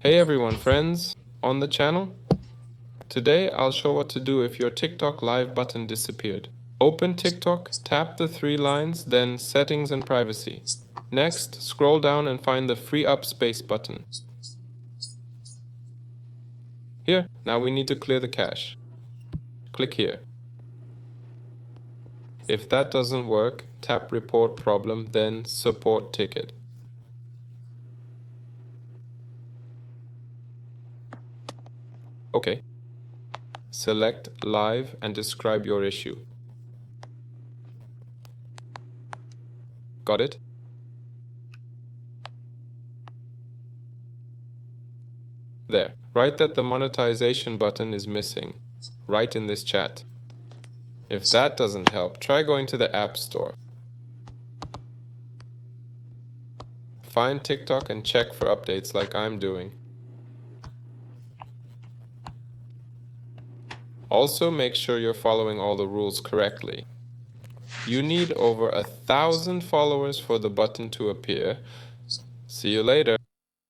Hey everyone, friends on the channel. Today I'll show what to do if your TikTok live button disappeared. Open TikTok, tap the three lines, then Settings and Privacy. Next, scroll down and find the Free Up Space button. Here, now we need to clear the cache. Click here. If that doesn't work, tap Report Problem, then Support Ticket. Okay. Select Live and describe your issue. Got it? There. Write that the monetization button is missing. Write in this chat. If that doesn't help, try going to the App Store. Find TikTok and check for updates like I'm doing. Also, make sure you're following all the rules correctly. You need over 1,000 followers for the button to appear. See you later.